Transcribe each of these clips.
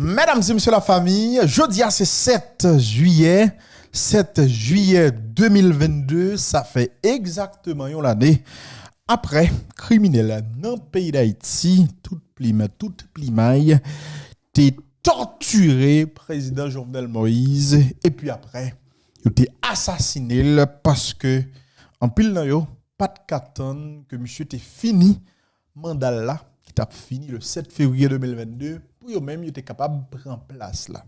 Mesdames et messieurs la famille, jeudi c'est 7 juillet 2022, ça fait exactement une année après criminel dans le pays d'Haïti, toute plimaille, t'es torturé président Jovenel Moïse et puis après, il t'es assassiné parce que en pile nan yo pas de qu'attendre que monsieur t'es fini mandat là qui t'a fini le 7 février 2022 pour yo même il était capable de prendre place là.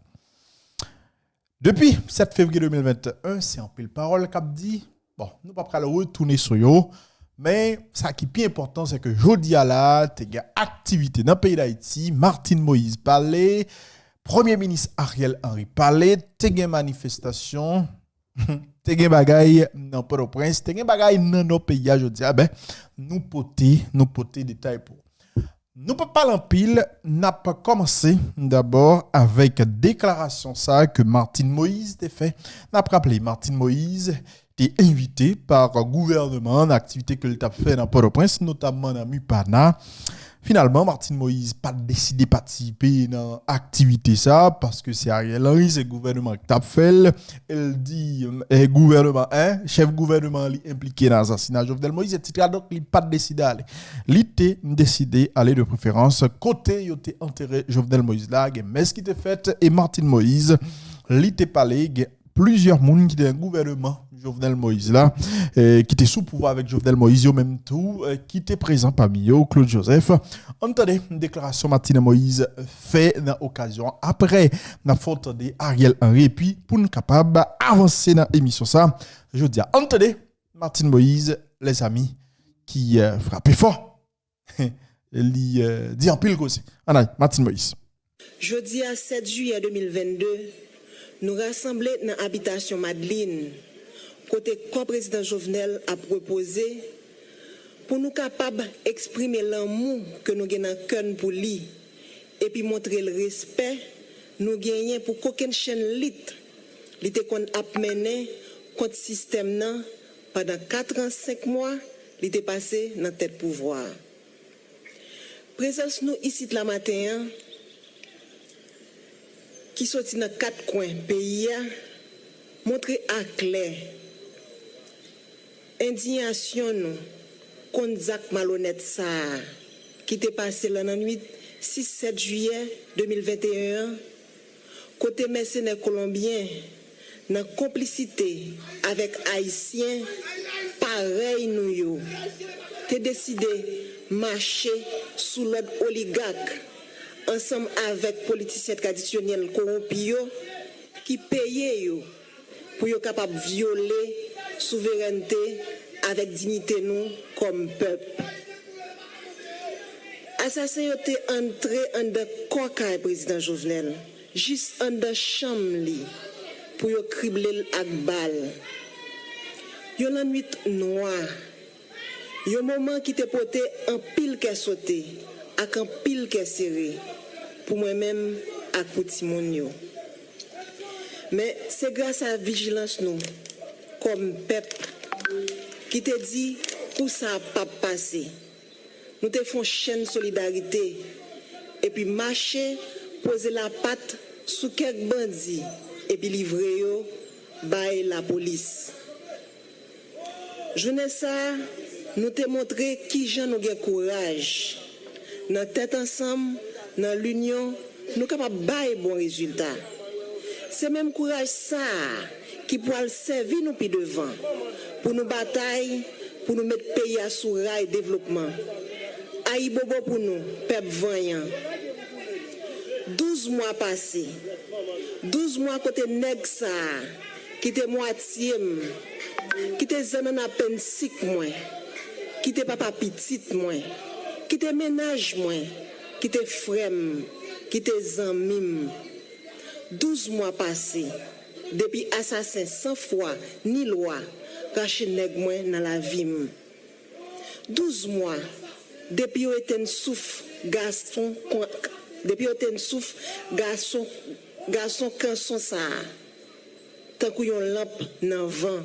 Depuis 7 février 2021, c'est en pile parole qu'a dit bon, nous pas prendre retourner sur yo, mais ça qui est plus important c'est que jodi a là, t'es gars activité dans le pays d'Haïti, Martin Moïse parlait, Premier ministre Ariel Henry parlait, t'es gars manifestation te gen bagay dans Port-au-Prince, te gen bagay dans nos pays aujourd'hui. Ah ben, nous poter détail pour. Nous pas parler en pile, n'a pas commencé d'abord avec déclaration ça que Martin Moïse t'a fait. N'a pas rappelé Martin Moïse était invité par le gouvernement en activité que il t'a fait dans Port-au-Prince, notamment dans Mupana. Finalement, Martin Moïse pas décidé de participer dans l'activité ça parce que c'est Ariel Henry, c'est le gouvernement qui t'a fait. Elle dit gouvernement chef gouvernement impliqué dans l'assassinat de Jovenel Moïse, etc. Donc il pas décidé d'aller. Il était décidé d'aller de préférence côté il était enterré Jovenel Moïse là, mais ce qui était fait et Martin Moïse, il était parlé plusieurs monde qui étaient dans le gouvernement Jovenel Moïse là, qui était sous pouvoir avec Jovenel Moïse, au même tout, qui était présent parmi eux, Claude Joseph. Entendez une déclaration Martin Moïse fait dans l'occasion. Après, nous avons entendu Ariel Henry, et puis pour nous capables d'avancer dans l'émission ça, je dis entendez Martin Moïse, les amis, qui frappent fort. Il dit en pile aussi. Martin Moïse. Jeudi à 7 juillet 2022, nous rassemblons dans l'habitation Madeleine, côté co-président Jovenel a proposé pour nous capables d'exprimer l'amour que nous avons dans le cœur pour lui et puis montrer le respect nous gagnons pour qu'aucune chaîne litre l'été qu'on a mené contre le système pendant 4 ans, 5 mois, il était passé dans tête pouvoir. Présence nous ici de la matin qui sorti dans 4 coins pays montrer à clair indignation nous contre Zach malhonnête ça qui était passé la nuit 6-7 juillet 2021 côté mercenaires colombiens dans complicité avec haïtiens pareil nous yo t'es décidé marcher sous l'ordre oligarque ensemble avec politiciens traditionnels corrompus qui payaient yo pour être capable de violer souveraineté avec dignité nous comme peuple. Assassin yo te entré en de coca président Jovenel, juste en de chambre pour yo cribler ak balle. Yo la nuit noire. Yo moment qui te porté en pile qui sauté, ak en pile qui serré pour moi-même ak pour Timon yo. Mais c'est grâce à la vigilance nous comme peuple qui te dit pour ça pas passer. Nous te font chaîne solidarité et puis marcher poser la patte sous quelques bandits et puis livrer yo by la police. Journée ça nous te montrer qui gens nous gen courage. Dans tête ensemble, dans l'union, nous capable bailler bon résultat. C'est même courage ça qui pourra servir nous puis devant pour nous bataille, pour nous mettre pays à sous rail développement. Aïe bobo pour nous, peuple voyant. 12 mois passés. 12 mois côté nèg ça qui était moitié qui était zaman à peine 6 mois. Qui était papa petite moins. Qui était ménage moins. Qui était frère, qui était zanmim. 12 mois passés, depuis assassin sans foi ni loi, caché nèg moins dans la vie. 12 mois, depuis yo eten souffle garçon, depuis yo eten souffle garçon canson ça, tant que yon lampe dans vent.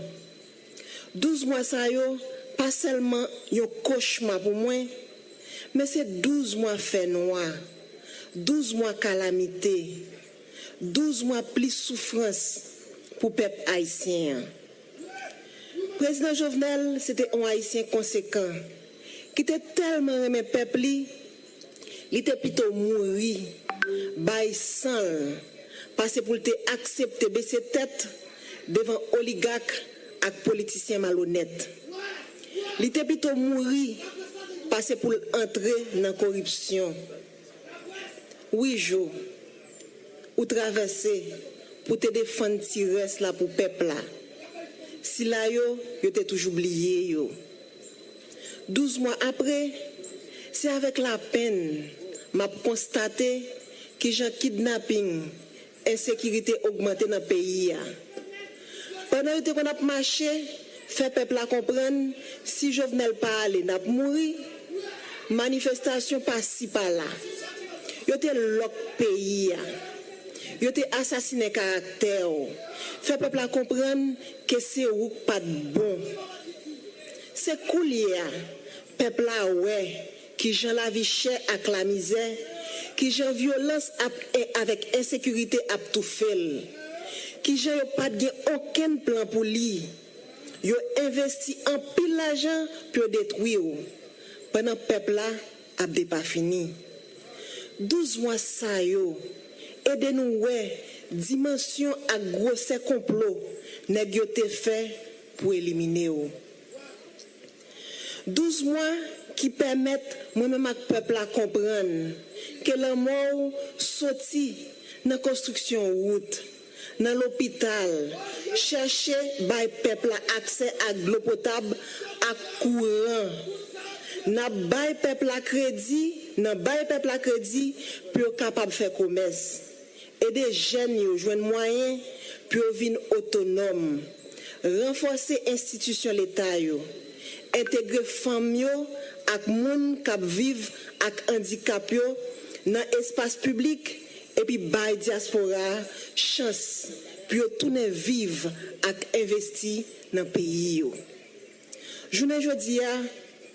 12 mois ça yo, pas seulement yon cauchemar pour moi, mais c'est 12 mois fait noir. 12 mois calamité, 12 mois plus souffrance pour le peuple haïtien. Le président Jovenel, c'était un haïtien conséquent, qui était tellement aimé le peuple, il était plutôt mouru, bail sang, parce pour accepter baisser tête devant oligarques et politiciens malhonnêtes. Il était plutôt mouru, parce pour entrer dans la corruption. Oui, Jo, ou traverser pour te défendre Tires là pour peuple là. Si là yo t'ai toujours oublié yo. 12 mois après, c'est avec la peine m'a constaté que j'ai kidnapping, insécurité augmenté dans le pays. Pendant que qu'on a marché, fait peuple à comprendre si Jovenel pas aller n'a mourir. Manifestation par ci par là. Yo te lock pays. Yo te assassiné caractère. Fait peuple à comprendre que c'est ou pas de bon. C'est cool peuple là ouais qui gens la vie chère avec la misère, qui gens violence avec insécurité à tout fait. Qui gens pas de aucun plan pour lui. Yo investi en pile l'argent pour détruire. Pendant peuple là a pas fini. 12 mois ça yo aidez-nous ouais dimension à gros complot nèg yo te fait pour éliminer ou. 12 mois qui permettent moi-même ak peuple à comprendre que la mort sorti dans construction route, dans l'hôpital, chercher bay peuple accès à l'eau potable à courant. N'a bay peuple à crédit, pour capable faire commerce. Et des jeunes yo joindre moyen pour venir autonome. Renforcer institution l'état yo. Intégrer femmes yo ak moun k'ap viv ak handicap yo dans espace public et puis bay diaspora chance pour tourner vivre ak investi dans pays yo. Journée jodi a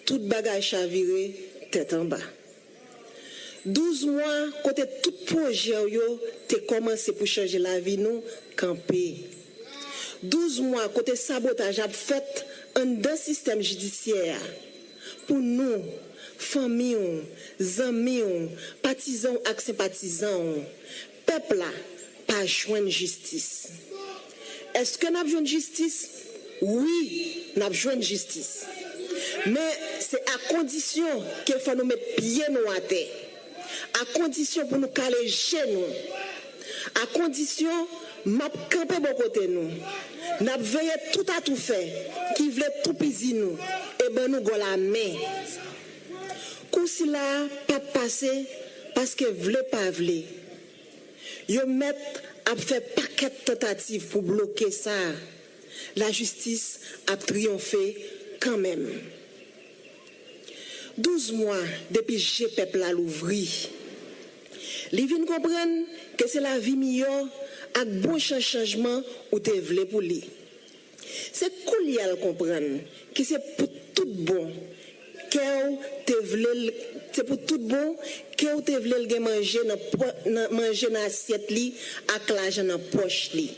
tout bagay chaviré tête en bas. 12 mois côté tout projet yo te commencé pour changer la vie nous camper. 12 mois côté sabotage a fait un dans système judiciaire pour nous famille, amis, partisans et sympathisants peuple là pas joindre justice. Est-ce que n'a besoin de justice? Oui, n'a besoin de justice. Mais c'est à condition qu'il faut nous mettre pieds nous à terre. À condition pour nous caler chez nous. À condition m'a camper bon côté nous. N'a veillé tout à tout fait qui voulait tout pisi nous et ben nous go la main. Kousi là pas passer parce que voulait pas voulait. Yo met a fait paquet de tentatives pour bloquer ça. La justice a triomphé quand même. 12 mois depuis que le peuple a l'ouvri. Les vins comprennent que c'est la vie meilleure avec bon changement ou te vle pour lui. C'est cool à comprendre que c'est pour tout bon que te vle c'est pour tout bon que te vle manger dans assiette li avec l'argent dans poche li.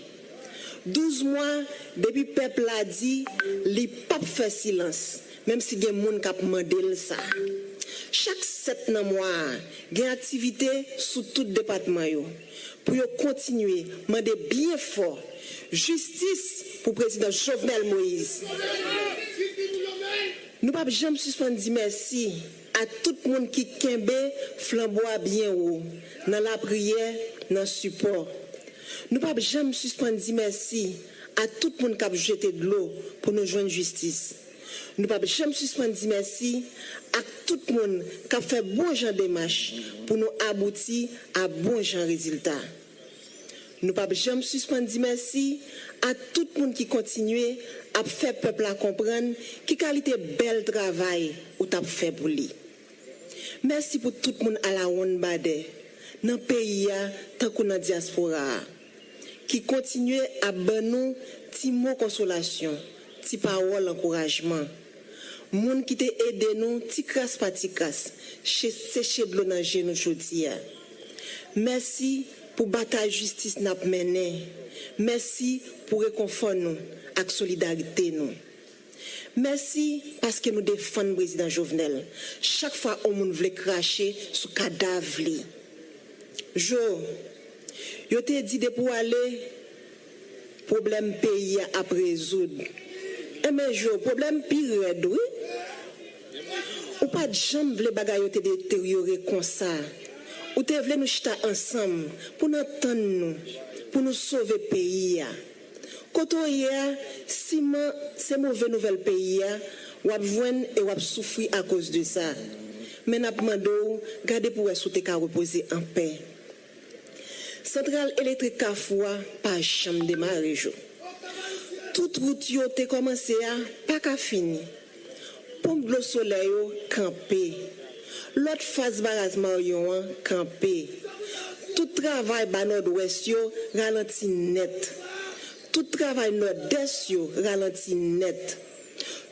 12 mois depuis peuple a dit li pas fait silence même si gen moun k'ap mandel ça. Chaque 7 mois, il y a une activité sous tout département yo pour yo continuer demander bien fort justice pour président Jovenel Moïse. Nous pas jamais suspendre dire merci à tout le monde qui kembe flamboie bien haut dans la prière, dans le support. Nous pas jamais suspendre dire merci à tout le monde qui a jeté de l'eau pour nous joindre justice. Nous ne pouvons jamais suspendre dire merci à tout le monde qui a fait bon genre de démarche pour nous aboutir à bon genre de résultat. Nous ne pouvons jamais suspendre dire merci à tout le monde qui continue à faire peuple à comprendre qui qualité bel travail ou t'a fait pour lui. Merci pour tout le monde à la ronde bade dans le pays tant qu'on a diaspora qui continue à nous petit mot consolation, petit parole encouragement. Moun qui te aide nous, ti crasse pas ti crasse, sécher de l'eau dans genou jodi. Merci pour bataille justice n'a mené. Merci pour réconfort nous avec solidarité nous. Merci parce que nous défendons le président Jovenel. Chaque fois on veut cracher sur cadavre li. Jo, yo te dit de pour aller problème pays à résoudre. Et mais jo, problème pire oui. Ou pas de jambe vle bagay yo te détériorer comme ça. Ou te vle nous chita ensemble pour nous entendre nous, pour nous sauver pays. Quand on y a, si c'est mauvais nouvel pays, ou ap joindre et ou ap souffrir à cause de ça. Mais n'a demandé garder pour souhaiter qu'à reposer en paix. Centrale électrique Kafoua pas chambre démarrer jo. Toute route yo te commencé à pas qu'à fini. Pompe de soleil yo campé. L'autre phase barrage Marion campé. Tout travail ba nord-ouest yo ralenti net. Tout travail nord-est yo ralenti net.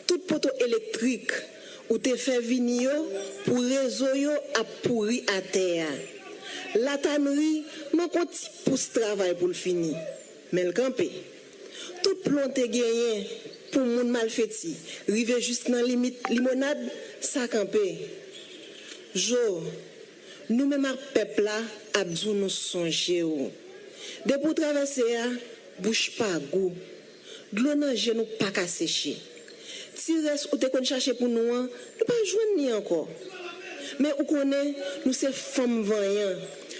Tout poteau électrique ou te fait venir pour réseau yo a pourri à terre. La tannerie m'a konti pousse travail pour le finir. Mais le campé. Tout plan te gagné pour moun malfaiti. Rive juste dans limite limonade ça campé. Jo, nous même peuple là abdou nous songer ou. De pour traverser bouche pas goût. De l'eau nan genou pas ka sécher. Si reste ou te kon chercher pour nous, nous pas joindre ni encore. Mais ou connaît nous c'est femmes vaillant,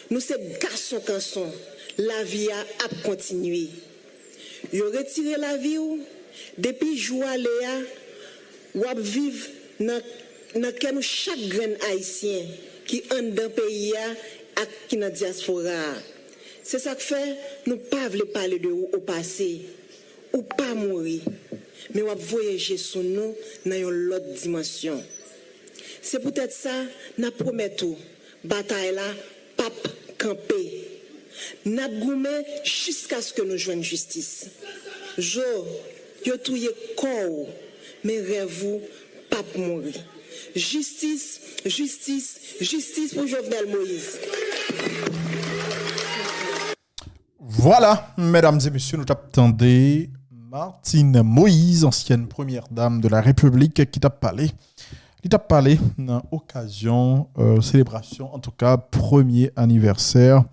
nous c'est garçons canson. La vie a continuer. Yo retiré la vie ou depuis joie léa ou ap vivre dans quel chaque grain haïtien qui en dans pays a qui dans diaspora. C'est ça que fait nous pas voulons parler de ou au passé ou pas mourir mais on voyager sur nous dans une autre dimension. C'est peut-être ça n'a promet tout bataille là pape camper. N'a goumé jusqu'à ce que nous joignons justice. Jo yo touye corps mais rêve vous pape mourir. Justice, justice, justice pour Jovenel Moïse. Voilà, mesdames et messieurs, nous t'attendez Martine Moïse, ancienne première dame de la République, qui t'a parlé. Il t'a parlé dans occasion célébration, en tout cas premier anniversaire.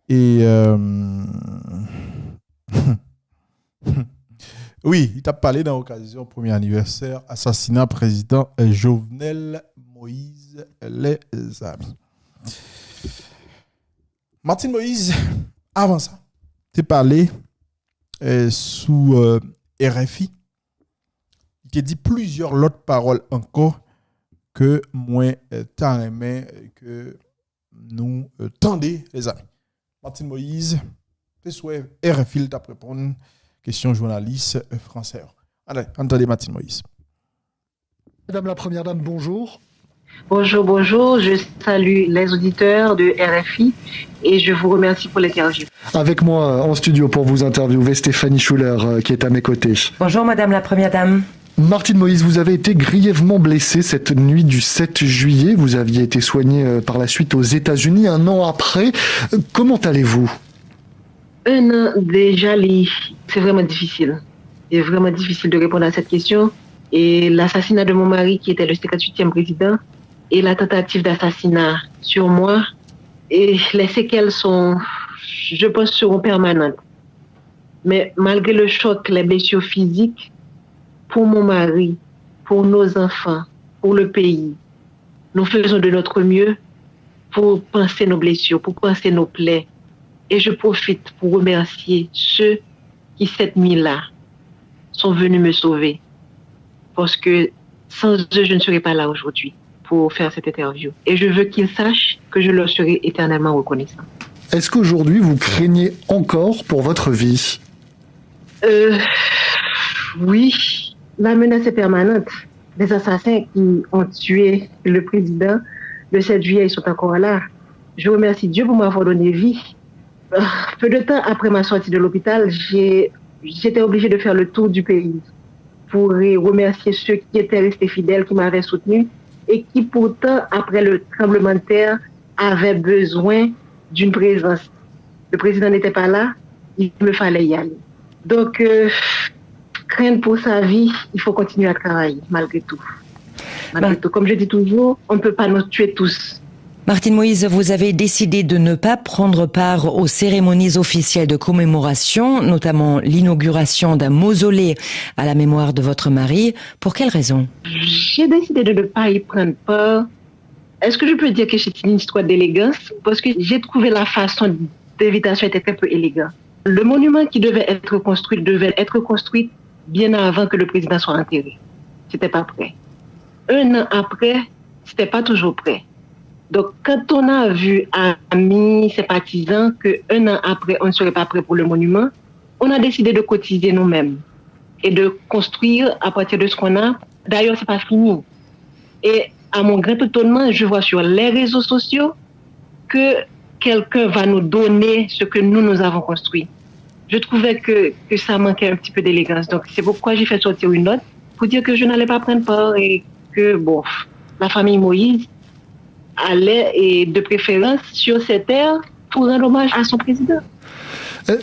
Et oui, il t'a parlé dans l'occasion premier anniversaire, assassinat président Jovenel Moïse, les amis. Martine Moïse, avant ça, tu parlé sous RFI. Il t'a dit plusieurs autres paroles encore que moi, t'as aimé que nous tendez, les amis. Martine Moïse, tu souhaites RFI t'a répondre. Question journaliste français. Allez, entendez Martine Moïse. Madame la Première Dame, bonjour. Bonjour, bonjour. Je salue les auditeurs de RFI et je vous remercie pour l'interview. Avec moi en studio pour vous interviewer, Stéphanie Schuller qui est à mes côtés. Bonjour Madame la Première Dame. Martine Moïse, vous avez été grièvement blessée cette nuit du 7 juillet. Vous aviez été soignée par la suite aux États-Unis un an après. Comment allez-vous ? Un an déjà, c'est vraiment difficile. C'est vraiment difficile de répondre à cette question. Et l'assassinat de mon mari, qui était le 58e président, et la tentative d'assassinat sur moi, et les séquelles sont, je pense, seront permanentes. Mais malgré le choc, les blessures physiques, pour mon mari, pour nos enfants, pour le pays, nous faisons de notre mieux pour penser nos blessures, pour penser nos plaies. Et je profite pour remercier ceux qui, cette nuit-là, sont venus me sauver. Parce que sans eux, je ne serais pas là aujourd'hui pour faire cette interview. Et je veux qu'ils sachent que je leur serai éternellement reconnaissant. Est-ce qu'aujourd'hui, vous craignez encore pour votre vie ? Oui, la menace est permanente. Les assassins qui ont tué le président le 7 juillet, ils sont encore là. Je remercie Dieu pour m'avoir donné vie. Peu de temps après ma sortie de l'hôpital, j'étais obligée de faire le tour du pays pour remercier ceux qui étaient restés fidèles, qui m'avaient soutenu et qui pourtant, après le tremblement de terre, avait besoin d'une présence. Le président n'était pas là, il me fallait y aller. Donc, craindre pour sa vie, il faut continuer à travailler, malgré tout. Malgré tout. Comme je dis toujours, on ne peut pas nous tuer tous. Martine Moïse, vous avez décidé de ne pas prendre part aux cérémonies officielles de commémoration, notamment l'inauguration d'un mausolée à la mémoire de votre mari. Pour quelle raison? J'ai décidé de ne pas y prendre part. Est-ce que je peux dire que c'est une histoire d'élégance? Parce que j'ai trouvé la façon d'invitation était très peu élégante. Le monument qui devait être construit bien avant que le président soit enterré. C'était pas prêt. Un an après, c'était pas toujours prêt. Donc, quand on a vu amis, sympathisants, qu'un an après, on ne serait pas prêt pour le monument, on a décidé de cotiser nous-mêmes et de construire à partir de ce qu'on a. D'ailleurs, c'est pas fini. Et à mon grand étonnement, je vois sur les réseaux sociaux que quelqu'un va nous donner ce que nous avons construit. Je trouvais que ça manquait un petit peu d'élégance. Donc, c'est pourquoi j'ai fait sortir une note pour dire que je n'allais pas prendre part et que, bon, la famille Moïse allait, et de préférence, sur cette terre pour rendre hommage à son président.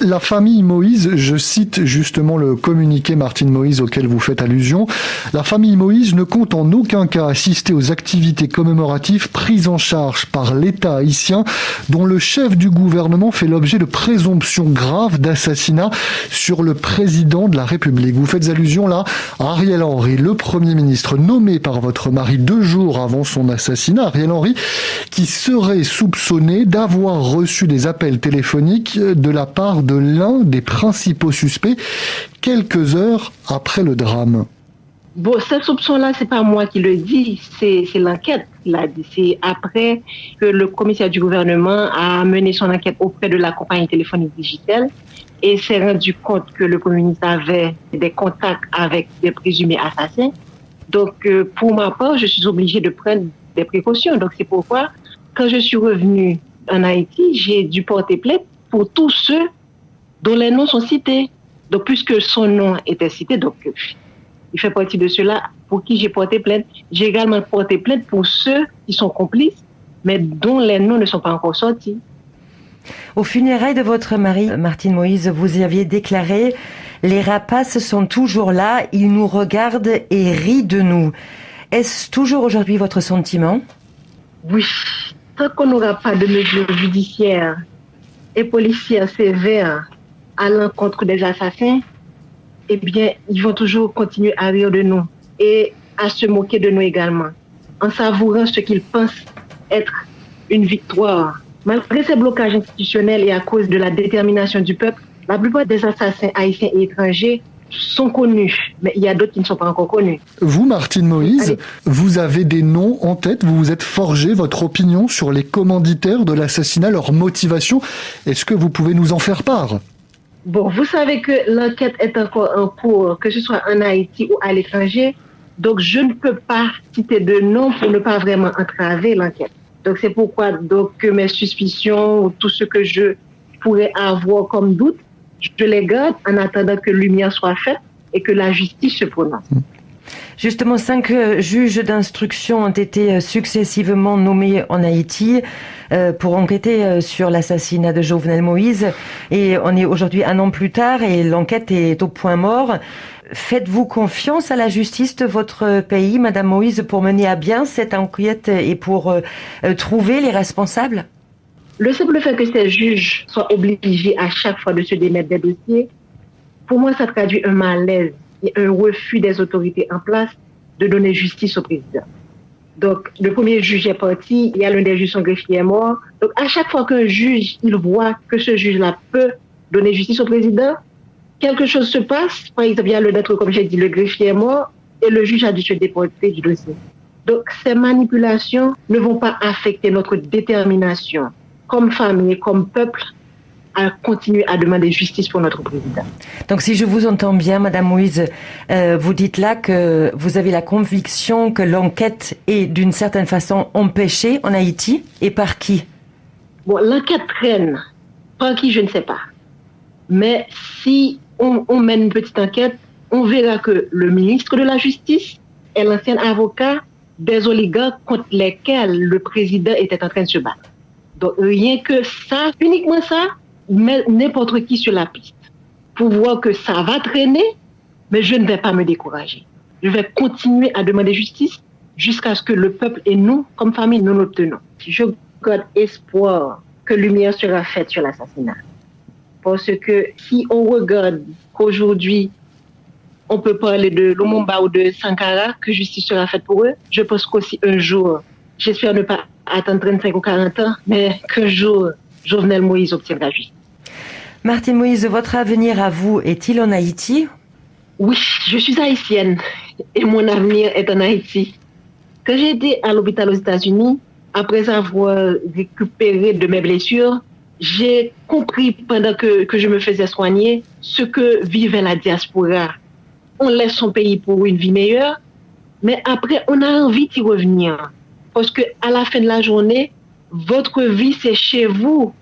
La famille Moïse, je cite justement le communiqué Martine Moïse auquel vous faites allusion, la famille Moïse ne compte en aucun cas assister aux activités commémoratives prises en charge par l'État haïtien dont le chef du gouvernement fait l'objet de présomptions graves d'assassinat sur le président de la République. Vous faites allusion là à Ariel Henry, le Premier ministre nommé par votre mari 2 jours avant son assassinat, Ariel Henry, qui serait soupçonné d'avoir reçu des appels téléphoniques de la part de l'un des principaux suspects quelques heures après le drame. Bon, ce soupçon-là, c'est pas moi qui le dis, c'est l'enquête qui l'a dit. C'est après que le commissaire du gouvernement a mené son enquête auprès de la compagnie téléphonique digitale et s'est rendu compte que le Premier ministre avait des contacts avec des présumés assassins. Donc, pour ma part, je suis obligée de prendre des précautions. Donc, c'est pourquoi, quand je suis revenue en Haïti, j'ai dû porter plainte pour tous ceux dont les noms sont cités. Donc, puisque son nom était cité, donc il fait partie de ceux-là pour qui j'ai porté plainte. J'ai également porté plainte pour ceux qui sont complices, mais dont les noms ne sont pas encore sortis. Au funérailles de votre mari, Martine Moïse, vous y aviez déclaré « Les rapaces sont toujours là, ils nous regardent et rient de nous ». Est-ce toujours aujourd'hui votre sentiment? Oui. Tant qu'on n'aura pas de mesures judiciaires et policières sévères à l'encontre des assassins, eh bien, ils vont toujours continuer à rire de nous et à se moquer de nous également, en savourant ce qu'ils pensent être une victoire. Malgré ces blocages institutionnels et à cause de la détermination du peuple, la plupart des assassins haïtiens et étrangers sont connus, mais il y a d'autres qui ne sont pas encore connus. Vous, Martine Moïse, vous avez des noms en tête, vous vous êtes forgé votre opinion sur les commanditaires de l'assassinat, leur motivation. Est-ce que vous pouvez nous en faire part? Bon, vous savez que l'enquête est encore en cours, que ce soit en Haïti ou à l'étranger, donc je ne peux pas citer de nom pour ne pas vraiment entraver l'enquête. Donc c'est pourquoi donc, mes suspicions ou tout ce que je pourrais avoir comme doute, je les garde en attendant que lumière soit faite et que la justice se prononce. Justement, 5 juges d'instruction ont été successivement nommés en Haïti pour enquêter sur l'assassinat de Jovenel Moïse. Et on est aujourd'hui 1 an plus tard et l'enquête est au point mort. Faites-vous confiance à la justice de votre pays, Madame Moïse, pour mener à bien cette enquête et pour trouver les responsables? Le simple fait que ces juges soient obligés à chaque fois de se démettre des dossiers, pour moi, ça traduit un malaise et un refus des autorités en place de donner justice au président. Donc, le premier juge est parti, il y a l'un des juges, son greffier est mort. Donc, à chaque fois qu'un juge, il voit que ce juge-là peut donner justice au président, quelque chose se passe. Par exemple, il y a le nôtre, comme j'ai dit, le greffier est mort et le juge a dû se déporter du dossier. Donc, ces manipulations ne vont pas affecter notre détermination comme famille, comme peuple, à continuer à demander justice pour notre président. Donc si je vous entends bien, Madame Moïse, vous dites là que vous avez la conviction que l'enquête est d'une certaine façon empêchée en Haïti, et par qui? Bon, l'enquête traîne. Par qui, je ne sais pas. Mais si on mène une petite enquête, on verra que le ministre de la Justice est l'ancien avocat des oligarques contre lesquels le président était en train de se battre. Donc rien que ça, uniquement ça, met n'importe qui sur la piste pour voir que ça va traîner, mais je ne vais pas me décourager. Je vais continuer à demander justice jusqu'à ce que le peuple et nous, comme famille, nous l'obtenons. Je garde espoir que lumière sera faite sur l'assassinat. Parce que si on regarde qu'aujourd'hui, on peut parler de Lumumba ou de Sankara, que justice sera faite pour eux, je pense qu'aussi un jour, j'espère ne pas attendre 35 ou 40 ans, mais qu'un jour, Jovenel Moïse obtiendra justice. Martine Moïse, votre avenir à vous est-il en Haïti? Oui, je suis haïtienne et mon avenir est en Haïti. Quand j'ai été à l'hôpital aux États-Unis, après avoir récupéré de mes blessures, j'ai compris pendant que je me faisais soigner ce que vivait la diaspora. On laisse son pays pour une vie meilleure, mais après, on a envie d'y revenir. Parce que à la fin de la journée, votre vie, c'est chez vous.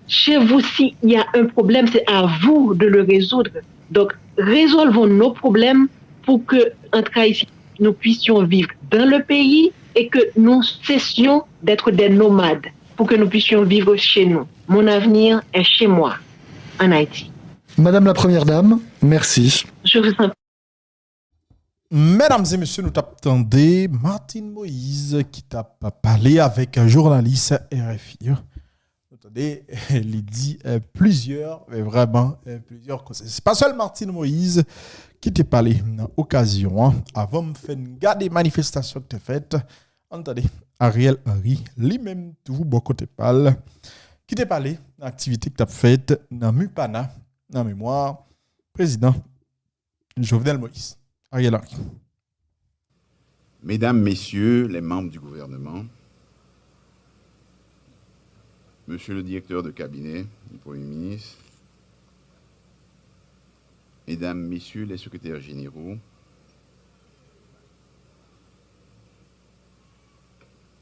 Chez vous, s'il y a un problème, c'est à vous de le résoudre. Donc, résolvons nos problèmes pour que, entre Haïtiens, nous puissions vivre dans le pays et que nous cessions d'être des nomades, pour que nous puissions vivre chez nous. Mon avenir est chez moi, en Haïti. Madame la Première Dame, merci. Je vous en prie. Mesdames et messieurs, nous t'attendons Martine Moïse qui t'a parlé avec un journaliste RFI. Attendez, il dit plusieurs, mais vraiment plusieurs causes. C'est pas seulement Martine Moïse qui t'a parlé dans l'occasion. Avant de faire une garde des manifestations que tu as faites, entendez, Ariel Henry, lui-même, tout bon côté parle, qui t'a parlé de l'activité que tu as faite dans Mupana, dans mémoire, président Jovenel Moïse. Ariel Henry. Mesdames, Messieurs les membres du gouvernement, Monsieur le directeur de cabinet du Premier ministre, Mesdames, Messieurs les secrétaires généraux,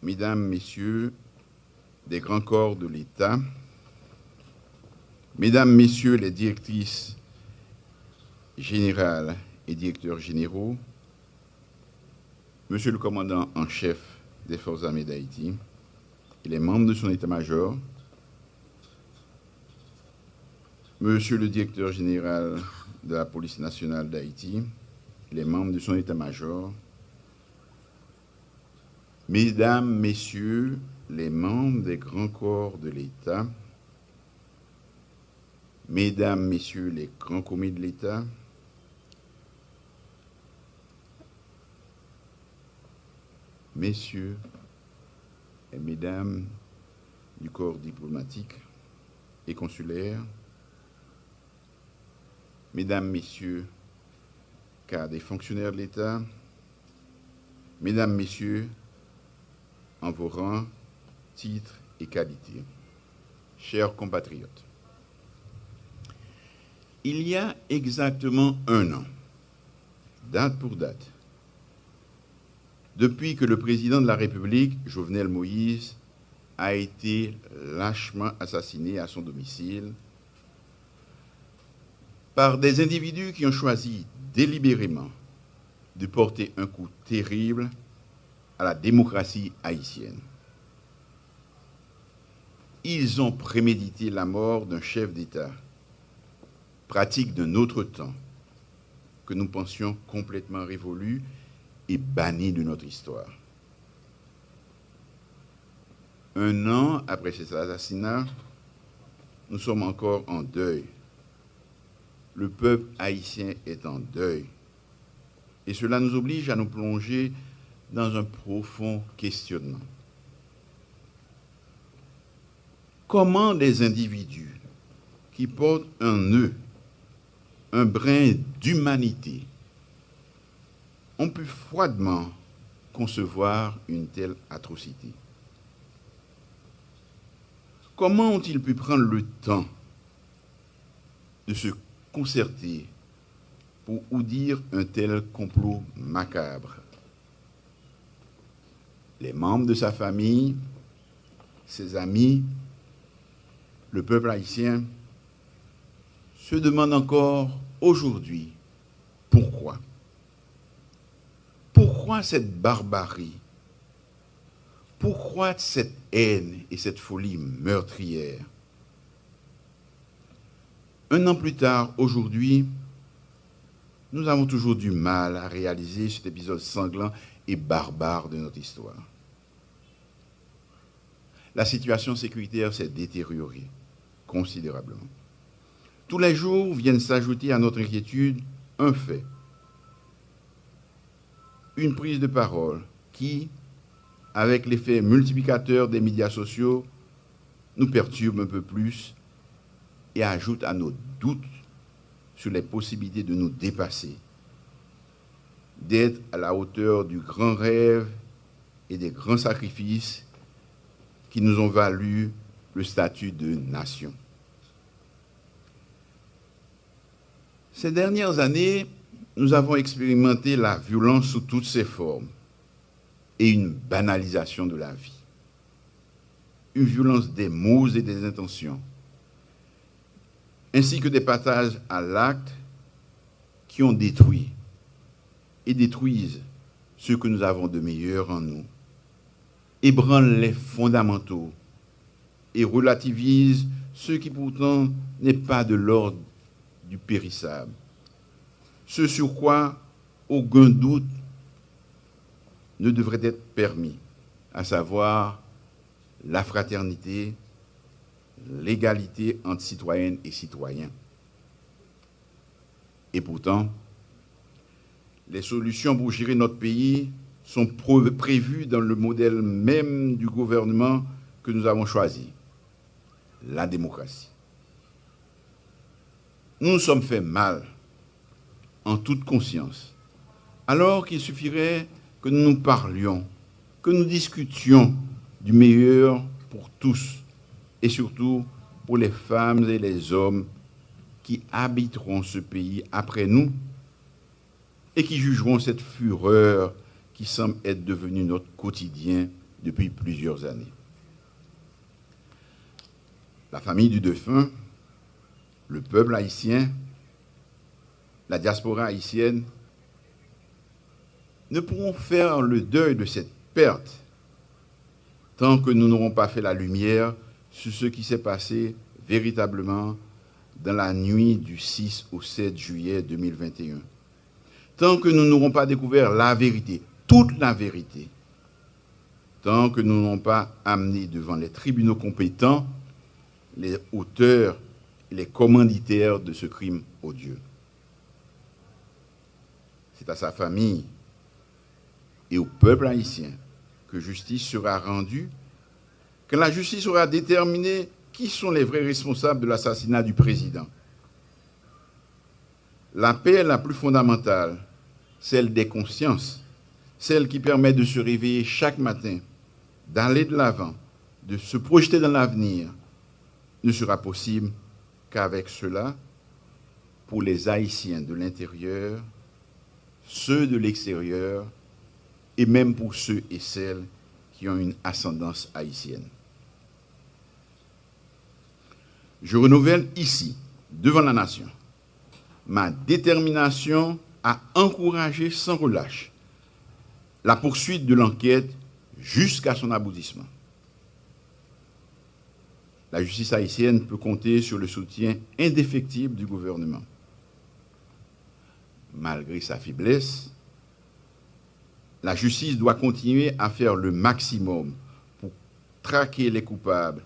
Mesdames, Messieurs des grands corps de l'État, Mesdames, Messieurs les directrices générales et directeurs généraux, Monsieur le commandant en chef des Forces armées d'Haïti et les membres de son état-major, Monsieur le directeur général de la police nationale d'Haïti et les membres de son état-major, Mesdames, Messieurs les membres des grands corps de l'État, Mesdames, Messieurs les grands commis de l'État, Messieurs et Mesdames du corps diplomatique et consulaire, Mesdames, Messieurs, cadres des fonctionnaires de l'État, Mesdames, Messieurs, en vos rangs, titres et qualités, chers compatriotes, il y a exactement un an, date pour date, depuis que le président de la République, Jovenel Moïse, a été lâchement assassiné à son domicile par des individus qui ont choisi délibérément de porter un coup terrible à la démocratie haïtienne. Ils ont prémédité la mort d'un chef d'État, pratique d'un autre temps, que nous pensions complètement révolu et banni de notre histoire. Un an après cet assassinat, nous sommes encore en deuil. Le peuple haïtien est en deuil. Et cela nous oblige à nous plonger dans un profond questionnement. Comment des individus qui portent en eux un brin d'humanité ont pu froidement concevoir une telle atrocité? Comment ont-ils pu prendre le temps de se concerter pour dire un tel complot macabre? Les membres de sa famille, ses amis, le peuple haïtien se demandent encore aujourd'hui pourquoi. Pourquoi cette barbarie? Pour croître cette haine et cette folie meurtrière? Un an plus tard, aujourd'hui, nous avons toujours du mal à réaliser cet épisode sanglant et barbare de notre histoire. La situation sécuritaire s'est détériorée considérablement. Tous les jours viennent s'ajouter à notre inquiétude un fait, une prise de parole qui, avec l'effet multiplicateur des médias sociaux, nous perturbe un peu plus et ajoute à nos doutes sur les possibilités de nous dépasser, d'être à la hauteur du grand rêve et des grands sacrifices qui nous ont valu le statut de nation. Ces dernières années, nous avons expérimenté la violence sous toutes ses formes et une banalisation de la vie. Une violence des mots et des intentions, ainsi que des passages à l'acte qui ont détruit et détruisent ce que nous avons de meilleur en nous, ébranlent les fondamentaux et relativisent ce qui pourtant n'est pas de l'ordre du périssable, ce sur quoi aucun doute ne devrait être permis, à savoir la fraternité, l'égalité entre citoyennes et citoyens. Et pourtant, les solutions pour gérer notre pays sont prévues dans le modèle même du gouvernement que nous avons choisi, la démocratie. Nous nous sommes fait mal, en toute conscience, alors qu'il suffirait que nous nous parlions, que nous discutions du meilleur pour tous, et surtout pour les femmes et les hommes qui habiteront ce pays après nous et qui jugeront cette fureur qui semble être devenue notre quotidien depuis plusieurs années. La famille du défunt, le peuple haïtien, la diaspora haïtienne ne pourront faire le deuil de cette perte tant que nous n'aurons pas fait la lumière sur ce qui s'est passé véritablement dans la nuit du 6 au 7 juillet 2021. Tant que nous n'aurons pas découvert la vérité, toute la vérité, tant que nous n'aurons pas amené devant les tribunaux compétents les auteurs et les commanditaires de ce crime odieux. C'est à sa famille et au peuple haïtien que justice sera rendue, que la justice aura déterminé qui sont les vrais responsables de l'assassinat du président. La paix est la plus fondamentale, celle des consciences, celle qui permet de se réveiller chaque matin, d'aller de l'avant, de se projeter dans l'avenir, ne sera possible qu'avec cela, pour les Haïtiens de l'intérieur, ceux de l'extérieur, et même pour ceux et celles qui ont une ascendance haïtienne. Je renouvelle ici, devant la nation, ma détermination à encourager sans relâche la poursuite de l'enquête jusqu'à son aboutissement. La justice haïtienne peut compter sur le soutien indéfectible du gouvernement. Malgré sa faiblesse, la justice doit continuer à faire le maximum pour traquer les coupables,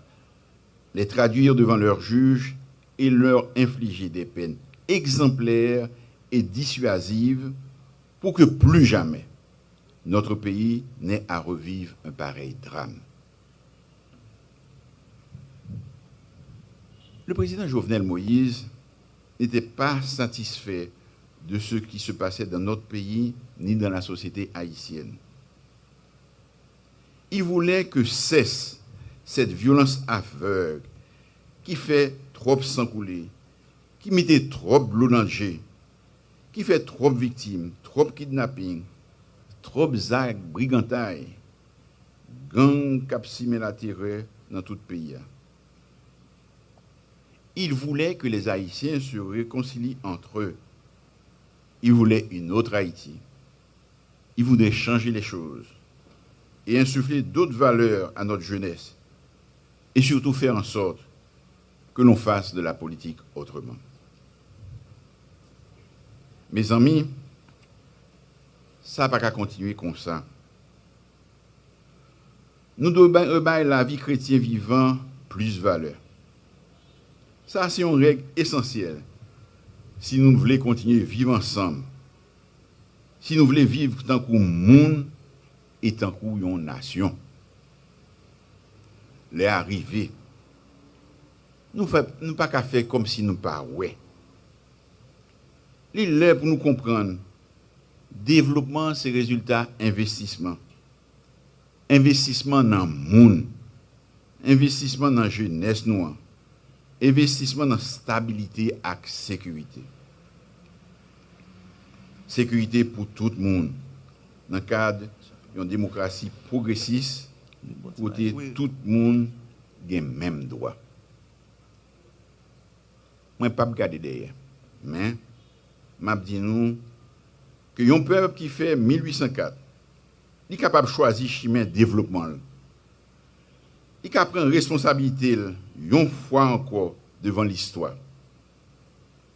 les traduire devant leurs juges et leur infliger des peines exemplaires et dissuasives pour que plus jamais notre pays n'ait à revivre un pareil drame. Le président Jovenel Moïse n'était pas satisfait de ce qui se passait dans notre pays ni dans la société haïtienne. Il voulait que cesse cette violence aveugle qui fait trop sang couler, qui mettait trop de l'eau dans le jet, qui fait trop de victimes, trop de kidnapping, trop d'actes brigantailles, gang capsimé la terreur dans tout le pays. Il voulait que les Haïtiens se réconcilient entre eux. Il voulait une autre Haïti. Il voulait changer les choses. et insuffler d'autres valeurs à notre jeunesse. Et surtout faire en sorte que l'on fasse de la politique autrement. Mes amis, ça n'a pas qu'à continuer comme ça. Nous devons donner la vie chrétienne vivant plus valeur. Ça, c'est une règle essentielle si nous voulons continuer à vivre ensemble. Si nous voulons vivre tant qu'un monde et tant qu'une nation. Les arrivées. Nous ne pas qu'à faire comme si nous ne pas ouais. L'île pour nous comprendre. Développement, c'est résultat investissement. Investissement dans le monde. Investissement dans la jeunesse noire. Investissement dans la stabilité et la sécurité. Sécurité pour tout le monde. Dans le cadre d'une démocratie progressiste, où tout le monde a les mêmes droits. Moi, je ne vais pas me garder derrière. Mais, je dis nous que un peuple qui fait 1804, il est capable de choisir le chemin de développement. Il est capable de prendre responsabilité une fois encore devant l'histoire.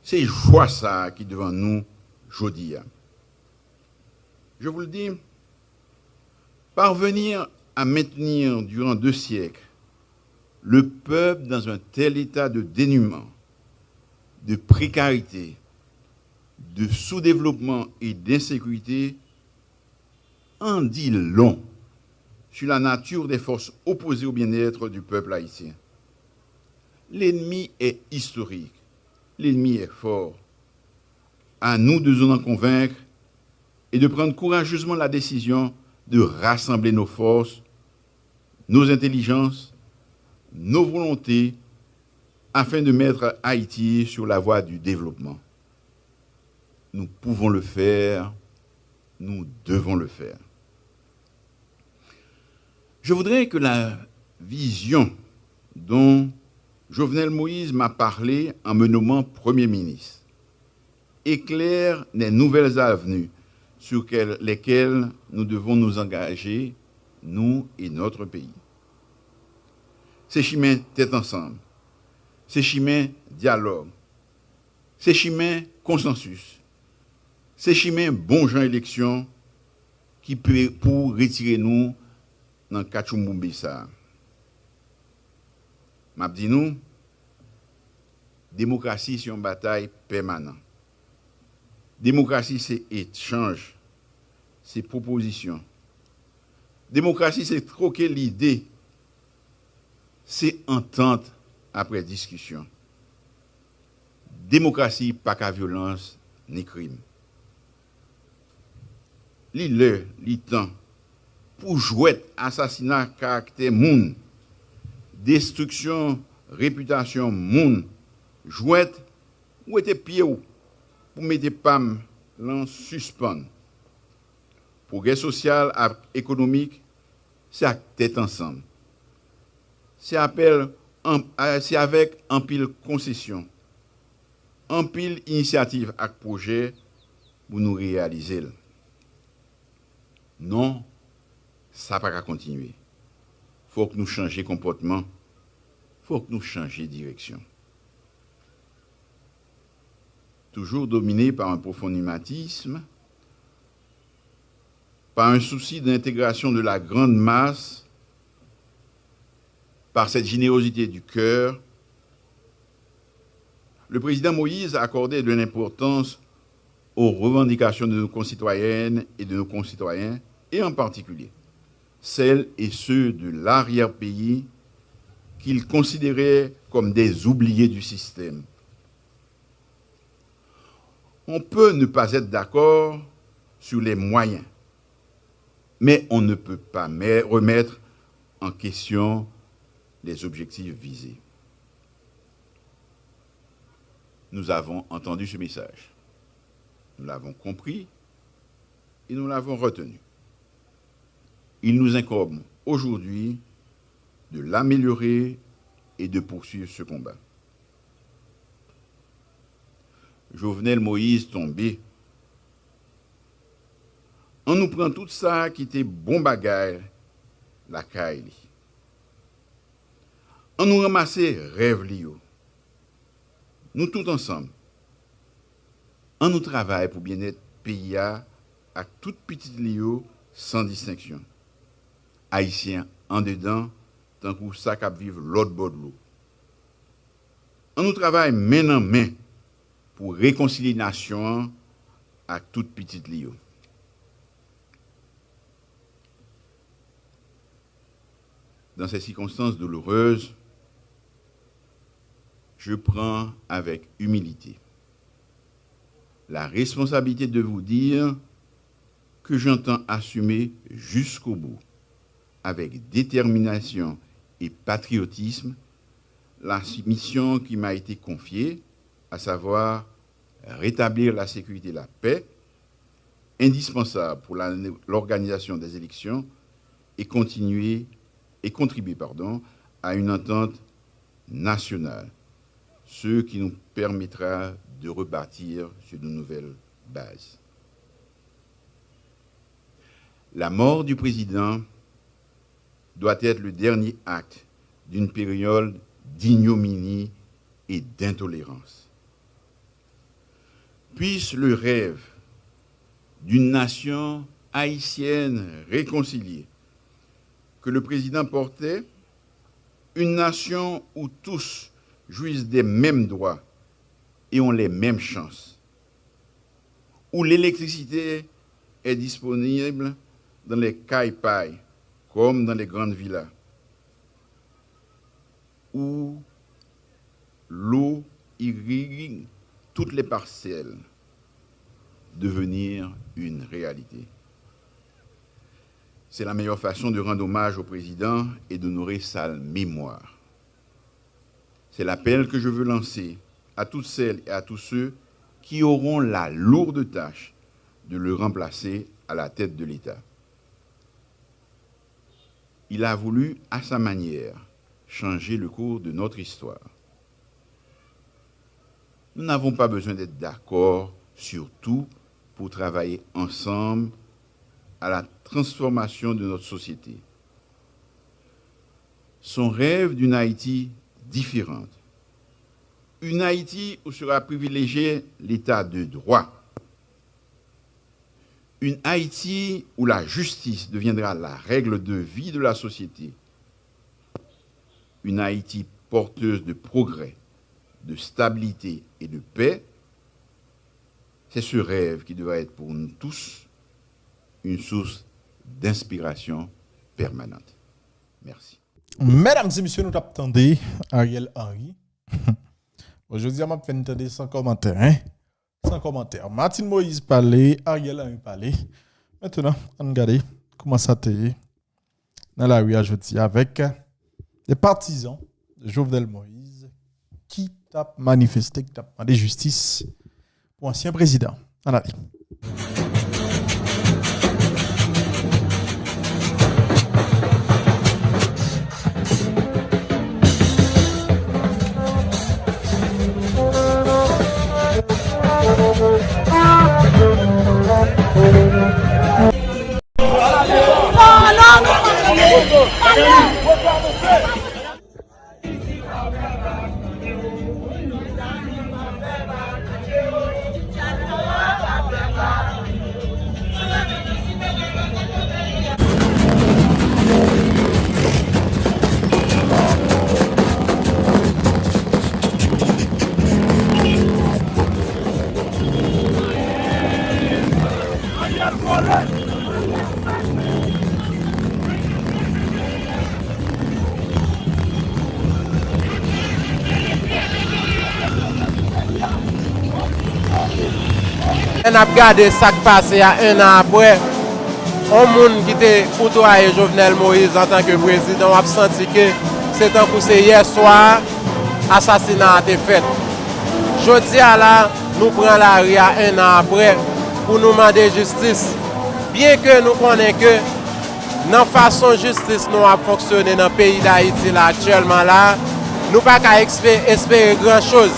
C'est le choix ça qui est devant nous aujourd'hui. Je vous le dis, parvenir à maintenir durant 2 siècles le peuple dans un tel état de dénuement, de précarité, de sous-développement et d'insécurité en dit long sur la nature des forces opposées au bien-être du peuple haïtien. L'ennemi est historique, l'ennemi est fort. À nous de nous en convaincre et de prendre courageusement la décision de rassembler nos forces, nos intelligences, nos volontés, afin de mettre Haïti sur la voie du développement. Nous pouvons le faire, nous devons le faire. Je voudrais que la vision dont Jovenel Moïse m'a parlé en me nommant Premier ministre éclaire les nouvelles avenues sur lesquelles nous devons nous engager, nous et notre pays. C'est chemin tête ensemble, c'est chemin dialogue, c'est chemin consensus, c'est chemin bon gens élection qui peut pour retirer nous dans Kachumbumbisa. M'a dit nous, démocratie c'est une bataille permanente. Démocratie c'est échange, c'est proposition. Démocratie c'est troquer l'idée, c'est entente après discussion. Démocratie pas qu'à violence ni crime. Li temps pour jouer assassinat caractère moun, destruction réputation moun, jouet ou était pied ou pour mettre pam l'en suspend. Progrès social et économique, c'est à tête ensemble. C'est avec un pile concession, un pile initiative et projet pour nous réaliser. Non, ça ne va pas continuer. Il faut que nous changions comportement, il faut que nous changions direction. Toujours dominé par un profond humanisme, par un souci d'intégration de la grande masse, par cette générosité du cœur, le président Moïse a accordé de l'importance aux revendications de nos concitoyennes et de nos concitoyens, et en particulier celles et ceux de l'arrière-pays qu'il considérait comme des oubliés du système. On peut ne pas être d'accord sur les moyens, mais on ne peut pas remettre en question les objectifs visés. Nous avons entendu ce message. Nous l'avons compris et nous l'avons retenu. Il nous incombe aujourd'hui de l'améliorer et de poursuivre ce combat. Jovenel Moïse tombé. On nous prend tout ça qui était bon bagaille la caille. On nous ramasser rêve lio. Nous tous ensemble. On nous travaille pour bien-être pays à toute petite lio sans distinction. Haïtiens en dedans, tant que ça cap vivre l'autre bord de l'eau. On nous travaille main en main pour réconcilier la nation à toute petite lio. Dans ces circonstances douloureuses, je prends avec humilité la responsabilité de vous dire que j'entends assumer jusqu'au bout, avec détermination et patriotisme, la mission qui m'a été confiée, à savoir rétablir la sécurité et la paix, indispensable pour l'organisation des élections et contribuer à une entente nationale, ce qui nous permettra de rebâtir sur de nouvelles bases. La mort du président doit être le dernier acte d'une période d'ignominie et d'intolérance. Puisse le rêve d'une nation haïtienne réconciliée que le président portait, une nation où tous jouissent des mêmes droits et ont les mêmes chances, où l'électricité est disponible dans les cailles-pailles comme dans les grandes villas, où l'eau irrigue toutes les parcelles, devenir une réalité. C'est la meilleure façon de rendre hommage au président et d'honorer sa mémoire. C'est l'appel que je veux lancer à toutes celles et à tous ceux qui auront la lourde tâche de le remplacer à la tête de l'État. Il a voulu, à sa manière, changer le cours de notre histoire. Nous n'avons pas besoin d'être d'accord sur tout pour travailler ensemble à la transformation de notre société. Son rêve d'une Haïti différente, une Haïti où sera privilégié l'état de droit, une Haïti où la justice deviendra la règle de vie de la société, une Haïti porteuse de progrès, de stabilité et de paix. C'est ce rêve qui doit être pour nous tous une source d'inspiration permanente. Merci. Mesdames et messieurs, nous attendons Ariel Henry. Aujourd'hui, on va faire entendre sans commentaire. Hein? Sans commentaire. Martine Moïse parlait, Ariel Henry parlait. Maintenant, on regarde comment ça t'est dans la rue aujourd'hui avec les partisans de Jovenel Moïse qui t'a manifesté, qui t'a demandé justice pour l'ancien président. On allez. On a regardé ça qui passé à un an après. On monde qui était côtoyé Jovenel Moïse en tant que président a senti que c'est un coup hier soir assassinat a été fait. Jodi à là, nous prenons la rue à un an après pour nous demander justice. Bien que nous connaissons que dans la façon justice nous a fonctionné dans le pays d'Haïti là actuellement là, nous pas qu'à espérer grand chose.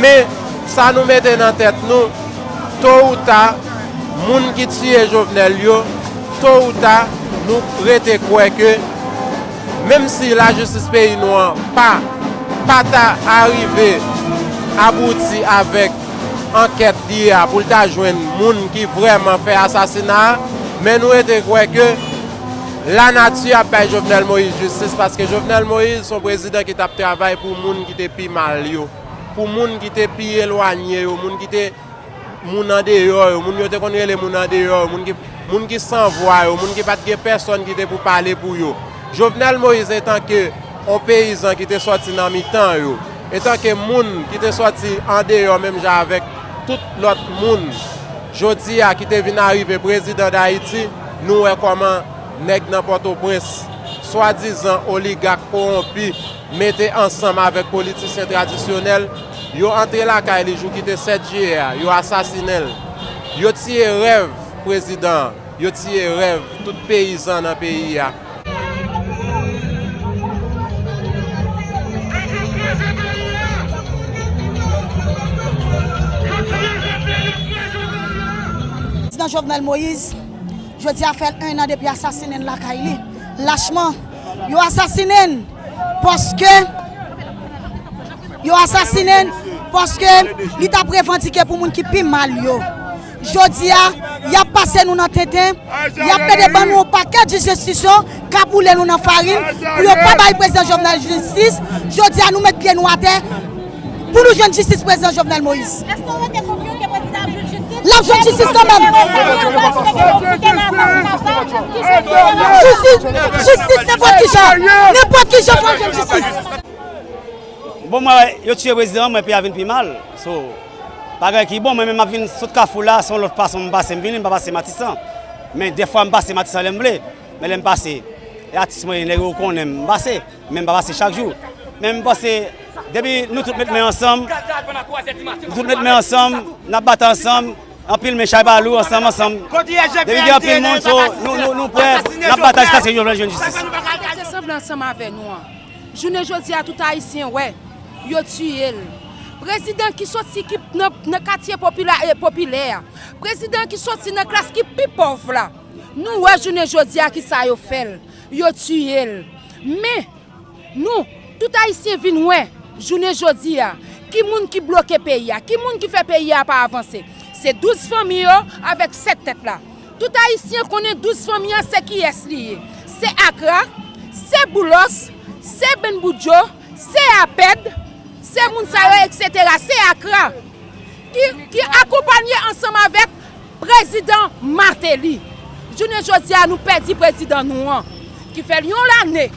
Mais ça nous met dans la tête nous tôt ou tard, moun qui tue Jovenel yo, tôt ou tard, nous rete quoi que, même si la justice pays noire pas arrivé abouti avec enquête d'hier pour ta joindre moun qui vraiment fait assassinat, mais nous rete quoi que la nature a payé Jovenel Moïse justice parce que Jovenel Moïse, son président qui t'a travaillé pour moun qui te pi mal yo, pour moun qui te pi éloigné yo, moun qui te moun en dehors, moun yo te connaît les moun en dehors, moun qui s'envoie yo, moun qui pas de personne qui te pour parler pour yo. Jovenel Moïse étant que un paysan qui te sorti dans mi-temps yo, étant que moun qui te sorti en dehors même avec tout l'autre moun. Jodi a qui te venu arriver président d'Haïti, nous est comment nèg dans Port-au-Prince, soi-disant oligarque corrompu, mettez ensemble avec politiciens traditionnels, yo entré la caille les jours qui était 7 juillet, yo assassiné, yo tiré rêve président, yo tiré rêve tout paysan dans le pays. Président Jovenel Moïse, je dis à faire 1 an depuis assassiné la Kaili. Lâchement, ils ont assassiné parce que il t'a revendiqué pour les gens qui piment mal. Je dis il a passé nous dans tête, il a fait des bancs au paquet de justice, caboulé nous dans farine, pour ne pas bailler président Jovenel justice. Je dis à nous mettre pied nous à terre pour nous joindre justice président Jovenel Moïse. Est-ce qu'on était confiant que le président a justice? La justice quand même. Justice n'importe qui fait justice. Bon, moi, je suis président, mais puis il y a plus mal. Par qui bon, moi même je viens sur Carrefour là, sur l'autre passe, je passe, je viens passer Matissan. Mais des fois je passe Matissan, je mais je passe. Et artiste les gens qu'on aime passer, même pas passer chaque jour. Même passer depuis nous tous mettre ensemble. Nous tous mettre ensemble, nous battons ensemble. En pile mes chabalou ensemble. Depuis qu'il y a pile monde, nous prêts, nous battons jusqu'à ce que nous justice. Ensemble ensemble avec nous. Je ne dis à tout haïtien ouais, yo tué. Président qui sorti dans le quartier populaire, président qui sorti dans la classe qui plus pauvre là. Nous ouais je ne dis à qui ça yo fait, yo tué. Mais nous tout haïtien vinn ouais, je ne dis à qui moun qui bloque pays, qui moun qui fait pays à pas avancer. C'est 12 familles avec 7 têtes là. Tout haïtien connaît 12 familles, c'est qui est lié. C'est Accra, c'est Boulos, c'est Benboudjo, c'est Aped, c'est Mounsayo, etc. C'est Accra qui accompagne ensemble avec le président Martelly. Je ne dis à nous perdre le président nous qui fait l'année.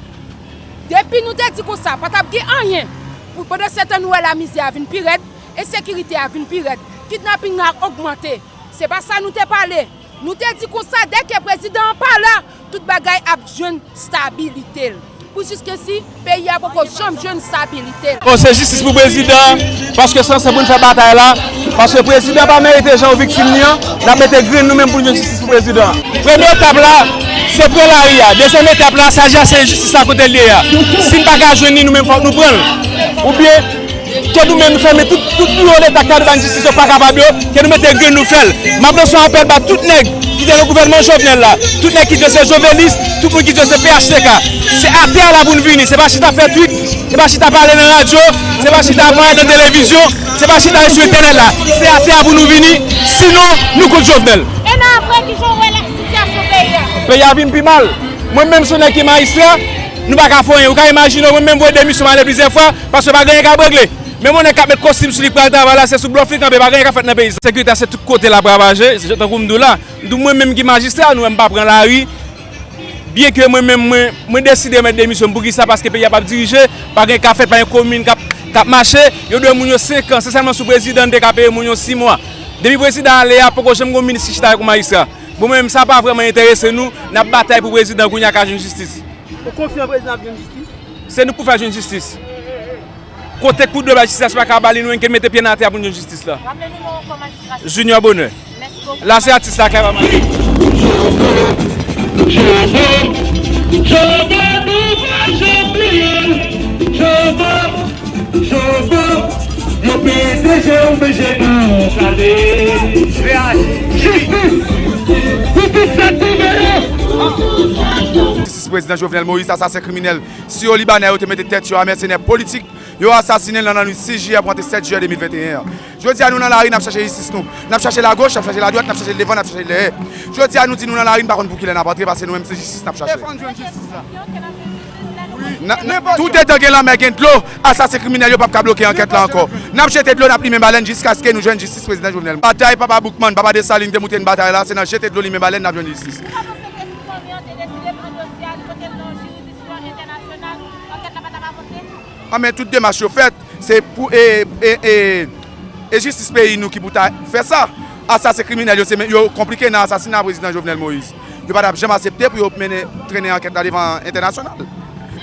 Depuis nous avons dit comme ça, pas de rien. Pour pendant cette année, la misère a vu pire, et la sécurité a vu pire. Kidnapping a augmenté. C'est pas ça nous t'ai parlé. Nous t'ai dit comme ça, dès que le président parle, toute bagaille a besoin de stabilité. Pour jusqu'ici, le pays a beaucoup de stabilité. C'est justice pour le président, parce que sans ce bon faire bataille là, parce que le président n'a pas mérité les gens victimes, nous avons mis green nous-mêmes pour une justice pour le président. Première étape là, c'est pour la RIA. Deuxième étape là, c'est justice à côté de l'IA. Si nous ne pouvons pas jouer, nous-mêmes, il faut nous prendre. Ou bien, que nous-mêmes nous faisons tout le temps de la justice pas capable, que nous mettons green nous faisons. Maintenant, on appelle à tout le monde qui est le gouvernement Jovenel là, tout le monde qui est ce journaliste, tout le monde qui est ce PHTK. C'est à terre là pour nous venir. C'est pas si tu as fait tweet, c'est pas si tu as parlé dans la radio, c'est pas si tu as parlé dans la télévision, c'est pas si tu as sur Internet là. C'est à terre pour nous venir, sinon nous contre Jovenel. Et après qui jouent la situation pays. Le pays a vu plus mal. Moi-même, si on est qui magistrat, nous ne pouvons pas faire. Vous pouvez imaginer, moi-même, voir des missions aller plusieurs fois parce que je ne vais pas régler. Mais moi, on est capable de costume sur le travail là, c'est sous bluff, on ne peut pas faire dans le pays. La sécurité, c'est tout côté là, bravager. C'est comme nous là. Moi-même qui magistrat, nous ne pas prendre la rue. Bien que moi-même, je décide de mettre des missions pour ça parce que le pays n'a pas dirigé, pas de café, pas de commune, qui a marché. Il y a 5 ans, c'est seulement sous le président qui a payé 6 mois. Depuis le président, il y a pourquoi je me ministre qui est comme magistrat. Moi-même, ça n'a pas vraiment intéressé nous. Nous avons bataille pour le président qui a une justice. Vous confiez au président de la justice? C'est nous pour faire une justice. Côté coup de la justice, c'est pas qu'à nous qui mettez pied dans la terre pour une justice là. Rappelez-nous comment magistrat. Junior Bonheur. Là, c'est artiste là qui va marcher. Justice! Justice! Le président Jovenel Moïse, assassin criminel. Si au Libanais, vous mettez tête sur un mercenaire politique, vous avez assassiné dans la nuit 6 juillet, après 7 juillet 2021. Je dis à nous dans la rue, nous avons cherché justice. Nous avons cherché la gauche, nous avons cherché la droite, nous avons cherché le devant, nous avons cherché le derrière. Je dis à nous, nous dans la rue, par contre, pour qu'il ait n'importe parce que nous-mêmes, c'est justice, nous avons cherché. Tout est en la mais de l'eau, assassin criminel, il n'y a pas bloquer l'enquête là encore. Nous avons jeté de l'eau, nous avons pris mes baleines jusqu'à ce que nous jouions justice président Jovenel. Bataille, papa Boukman, papa Dessalines, de monter une bataille là, c'est dans jeter de l'eau, mes baleines, nous avons justice. Ah mais toute démarche faite, c'est pour et justice pays nous qui pour faire ça. Assassin criminel, c'est compliqué dans l'assassinat du président Jovenel Moïse. Il ne pas jamais accepter pour traîner enquête devant international.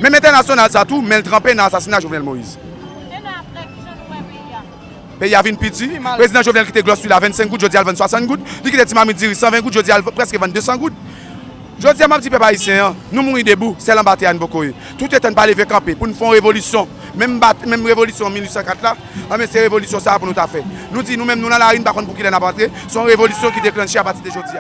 Même international ça tout, mais trempé dans l'assassinat de Jovenel Moïse. Il y avait une petite, le président Jovenel qui était gloss sur la 25 gouttes, je dis à 60 gouttes, lui qui était Timamidi 120 gouttes, je dis à presque 200 gouttes. Je dis à ma petite peuple haïtien, nous mourons debout, c'est l'embatté à Nbokoye. Tout est en pas lever camper pour nous faire une révolution. Même révolution en 1804 là, mais c'est révolution ça pour nous faire. Nous disons nous-mêmes, nous dans la rue, par contre, pour qu'il ait n'importe, c'est une révolution qui déclenche à partir de aujourd'hui.